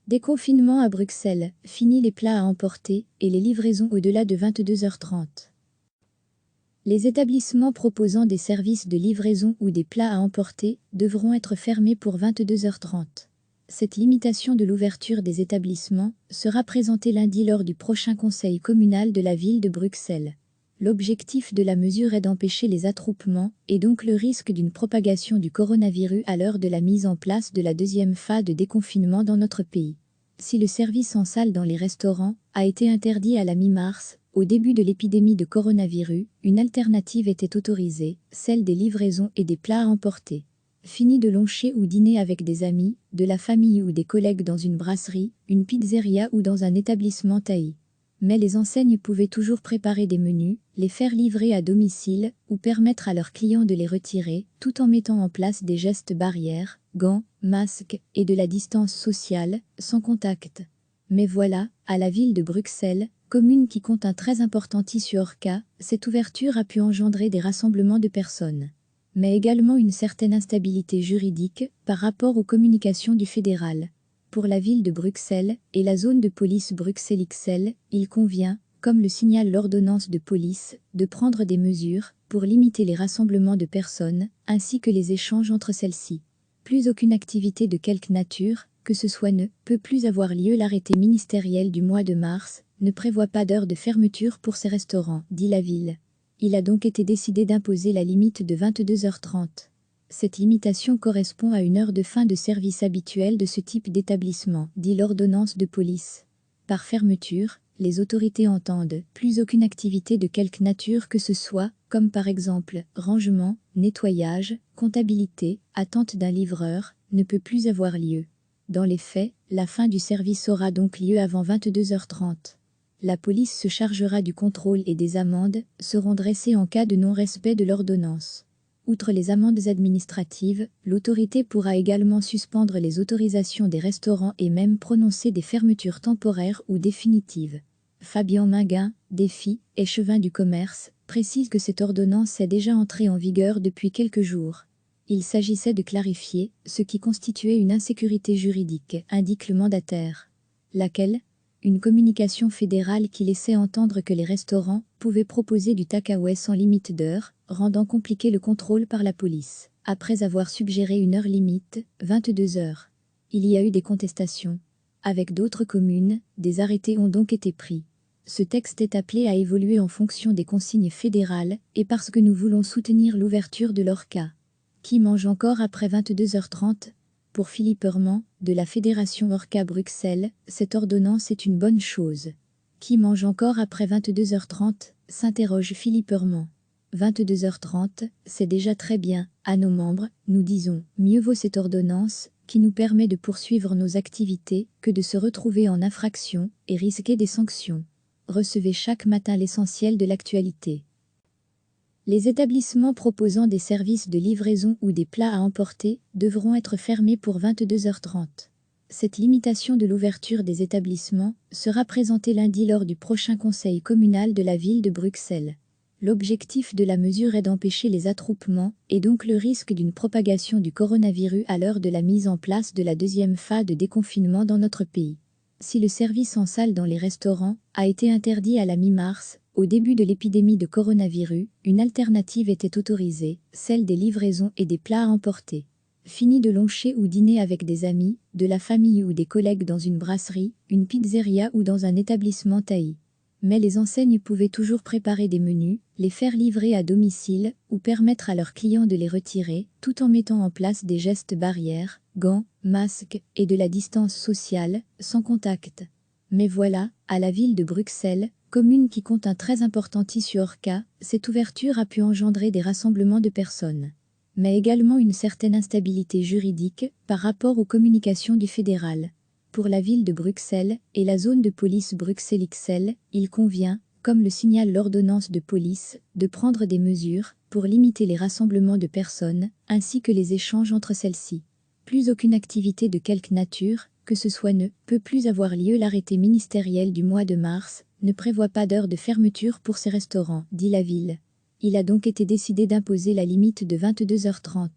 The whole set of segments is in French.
Déconfinement à Bruxelles, fini les plats à emporter et les livraisons au-delà de 22h30. Les établissements proposant des services de livraison ou des plats à emporter devront être fermés pour 22h30. Cette limitation de l'ouverture des établissements sera présentée lundi lors du prochain conseil communal de la ville de Bruxelles. L'objectif de la mesure est d'empêcher les attroupements et donc le risque d'une propagation du coronavirus à l'heure de la mise en place de la deuxième phase de déconfinement dans notre pays. Si le service en salle dans les restaurants a été interdit à la mi-mars, au début de l'épidémie de coronavirus, une alternative était autorisée, celle des livraisons et des plats à emporter. Fini de luncher ou dîner avec des amis, de la famille ou des collègues dans une brasserie, une pizzeria ou dans un établissement taillis. Mais les enseignes pouvaient toujours préparer des menus, les faire livrer à domicile ou permettre à leurs clients de les retirer, tout en mettant en place des gestes barrières, gants, masques et de la distance sociale, sans contact. Mais voilà, à la ville de Bruxelles, commune qui compte un très important tissu ORCA, cette ouverture a pu engendrer des rassemblements de personnes. Mais également une certaine instabilité juridique par rapport aux communications du fédéral. Pour la ville de Bruxelles et la zone de police Bruxelles-XL, il convient, comme le signale l'ordonnance de police, de prendre des mesures pour limiter les rassemblements de personnes ainsi que les échanges entre celles-ci. Plus aucune activité de quelque nature que ce soit ne peut plus avoir lieu. L'arrêté ministériel du mois de mars ne prévoit pas d'heure de fermeture pour ces restaurants, dit la ville. Il a donc été décidé d'imposer la limite de 22h30. Cette limitation correspond à une heure de fin de service habituelle de ce type d'établissement, dit l'ordonnance de police. Par fermeture, les autorités entendent plus aucune activité de quelque nature que ce soit, comme par exemple rangement, nettoyage, comptabilité, attente d'un livreur, ne peut plus avoir lieu. Dans les faits, la fin du service aura donc lieu avant 22h30. La police se chargera du contrôle et des amendes seront dressées en cas de non-respect de l'ordonnance. Outre les amendes administratives, l'autorité pourra également suspendre les autorisations des restaurants et même prononcer des fermetures temporaires ou définitives. Fabien Minguin, Défi, échevin du commerce, précise que cette ordonnance est déjà entrée en vigueur depuis quelques jours. Il s'agissait de clarifier ce qui constituait une insécurité juridique, indique le mandataire. Laquelle ? Une communication fédérale qui laissait entendre que les restaurants pouvaient proposer du takeaway sans limite d'heure, rendant compliqué le contrôle par la police, après avoir suggéré une heure limite, 22 heures. Il y a eu des contestations. Avec d'autres communes, des arrêtés ont donc été pris. Ce texte est appelé à évoluer en fonction des consignes fédérales et parce que nous voulons soutenir l'ouverture de l'ORCA. Qui mange encore après 22h30 ? Pour Philippe Heurment, de la Fédération ORCA Bruxelles, cette ordonnance est une bonne chose. Qui mange encore après 22h30 ? S'interroge Philippe Heurment. 22h30, c'est déjà très bien. À nos membres, nous disons, mieux vaut cette ordonnance, qui nous permet de poursuivre nos activités, que de se retrouver en infraction et risquer des sanctions. Recevez chaque matin l'essentiel de l'actualité. Les établissements proposant des services de livraison ou des plats à emporter devront être fermés pour 22h30. Cette limitation de l'ouverture des établissements sera présentée lundi lors du prochain conseil communal de la ville de Bruxelles. L'objectif de la mesure est d'empêcher les attroupements et donc le risque d'une propagation du coronavirus à l'heure de la mise en place de la deuxième phase de déconfinement dans notre pays. Si le service en salle dans les restaurants a été interdit à la mi-mars, au début de l'épidémie de coronavirus, une alternative était autorisée, celle des livraisons et des plats à emporter. Fini de luncher ou dîner avec des amis, de la famille ou des collègues dans une brasserie, une pizzeria ou dans un établissement taillis. Mais les enseignes pouvaient toujours préparer des menus, les faire livrer à domicile ou permettre à leurs clients de les retirer, tout en mettant en place des gestes barrières, gants, masques et de la distance sociale, sans contact. Mais voilà, à la ville de Bruxelles, commune qui compte un très important tissu ORCA, cette ouverture a pu engendrer des rassemblements de personnes. Mais également une certaine instabilité juridique par rapport aux communications du fédéral. Pour la ville de Bruxelles et la zone de police Bruxelles-XL, il convient, comme le signale l'ordonnance de police, de prendre des mesures pour limiter les rassemblements de personnes ainsi que les échanges entre celles-ci. Plus aucune activité de quelque nature que ce soit ne peut plus avoir lieu. L'arrêté ministériel du mois de mars ne prévoit pas d'heure de fermeture pour ces restaurants, dit la ville. Il a donc été décidé d'imposer la limite de 22h30.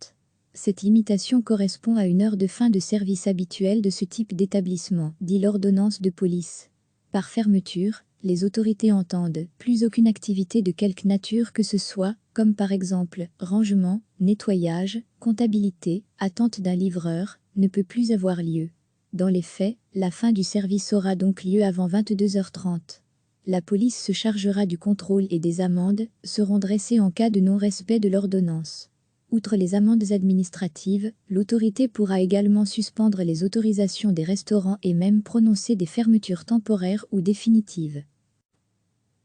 Cette limitation correspond à une heure de fin de service habituelle de ce type d'établissement, dit l'ordonnance de police. Par fermeture, les autorités entendent plus aucune activité de quelque nature que ce soit, comme par exemple rangement, nettoyage, comptabilité, attente d'un livreur, ne peut plus avoir lieu. Dans les faits, la fin du service aura donc lieu avant 22h30. La police se chargera du contrôle et des amendes seront dressées en cas de non-respect de l'ordonnance. Outre les amendes administratives, l'autorité pourra également suspendre les autorisations des restaurants et même prononcer des fermetures temporaires ou définitives.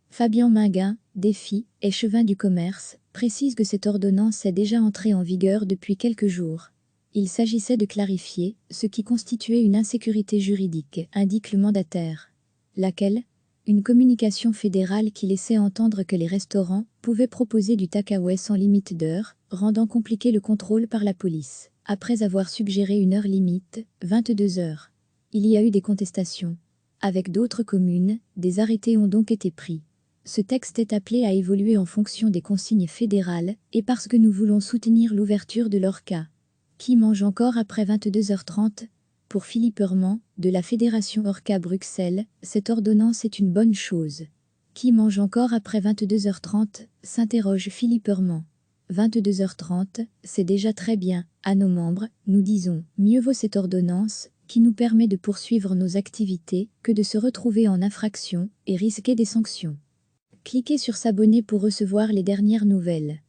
Fabien Minguin, Défi, échevin du commerce, précise que cette ordonnance est déjà entrée en vigueur depuis quelques jours. Il s'agissait de clarifier ce qui constituait une insécurité juridique, indique le mandataire. Laquelle ? Une communication fédérale qui laissait entendre que les restaurants pouvaient proposer du takeaway sans limite d'heure, rendant compliqué le contrôle par la police, après avoir suggéré une heure limite, 22 heures. Il y a eu des contestations. Avec d'autres communes, des arrêtés ont donc été pris. Ce texte est appelé à évoluer en fonction des consignes fédérales et parce que nous voulons soutenir l'ouverture de leur cas. Qui mange encore après 22h30 ? Pour Philippe Heurment, de la Fédération Orca Bruxelles, cette ordonnance est une bonne chose. Qui mange encore après 22h30 ? S'interroge Philippe Heurment. 22h30, c'est déjà très bien. À nos membres, nous disons, mieux vaut cette ordonnance, qui nous permet de poursuivre nos activités, que de se retrouver en infraction et risquer des sanctions. Cliquez sur s'abonner pour recevoir les dernières nouvelles.